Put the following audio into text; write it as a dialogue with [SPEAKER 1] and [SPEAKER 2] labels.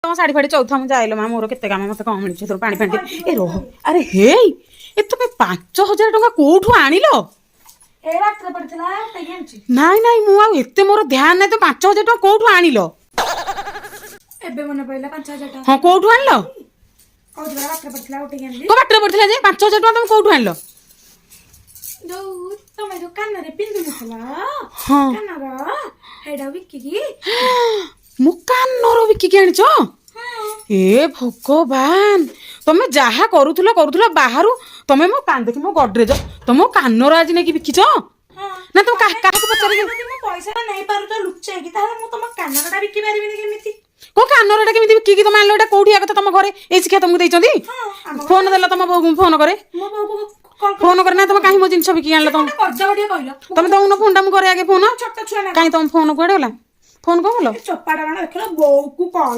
[SPEAKER 1] ତମ ଶାଢୀ ଫାଡି ଚौथा ମୁଁ ଯାଇଲ ମା ମୋର କେତେ କାମ ମତେ କଣ ମିଳିଛି ତୋର ପାଣି ଫାଣି ଏ ରହ ଆରେ ହେଇ ଏ ତମେ 5,000 ଟଙ୍କା କୋଉଠୁ ଆଣିଲ? ନାଇଁ ନାଇଁ ମୁଁ ଆଉ ଏତେ ମୋର ଧ୍ୟାନ ନାହିଁ ତ 5,000 ଟଙ୍କା କୋଉଠୁ ଆଣିଲ?
[SPEAKER 2] ଏବେ ମନେ ପଇଲା 5,000 ଟଙ୍କା
[SPEAKER 1] ହଁ କୋଉଠୁ ଆଣିଲ?
[SPEAKER 2] କହୁଥିଲା ବାଟରେ ପଡିଥିଲା ଉଠେଇକି ଆଣିଲି।
[SPEAKER 1] କୋ ବାଟରେ ପଡିଥିଲା ଯେ 5,000 ଟଙ୍କା ତମେ କୋଉଠୁ ଆଣିଲ?
[SPEAKER 2] ଯୋଉ ତମେ ଯୋଉ କାନରେ ପିନ୍ଧୁନଥିଲ
[SPEAKER 1] ହଁ
[SPEAKER 2] କାନର ହେଇଟା ବିକିକି
[SPEAKER 1] ମୁଁ କାନର ବିକିକି ଆଣିଛ? ଏ ଭଗବାନ ତମେ ଯାହା କରୁଥିଲ ବାହାରୁ ତମେ ମୋ କାନ ଦେଖି ମୋ ଗଡରେଜ ତମ କାନର ଆଜି ନେଇକି ବିକିଛ ନା ତମ କାହାକୁ ପଚାରିକି
[SPEAKER 2] ମୁଁ ପଇସା ନେଇ ପାରୁଛ ଲୁଚେଇକି ତାହେଲେ ମୁଁ ତମ କାନରଟା ବିକି ପାରିବିନି କେମିତି?
[SPEAKER 1] କୋ କାନରଟା କେମିତି ବିକିକି ତମେ ଆଣିଲ? ଏଟା କୋଉଠି ଆଗ ତମ ଘରେ ଏଇ ଶିକ୍ଷା ତମକୁ ଦେଇଛନ୍ତି? ଫୋନ ଦେଲ ତମ ବୋଉକୁ ଫୋନ କରେ
[SPEAKER 2] ମୋ ବୋଉକୁ
[SPEAKER 1] ଫୋନ करे ନା ତମେ କାହିଁ ମୋ ଜିନିଷ ବିକିକି ଆଣିଲ? ତମେ
[SPEAKER 2] କରିଦବ ଟିକେ କହିଲ
[SPEAKER 1] ତମେ ଦଉନ ଫୋନ ଟା ମୁଁ ଘରେ ଆଗେ ଫୋନ
[SPEAKER 2] ଛୋଟ ଛୁଆ ନା
[SPEAKER 1] କାହିଁ ତମ ଫୋନ କୁଆଡେ ଗଲା? ଫୋନ କଣ ଗଲ?
[SPEAKER 2] ଚୋପାଟା ଦେଖିଲ ବୋଉକୁ କଲ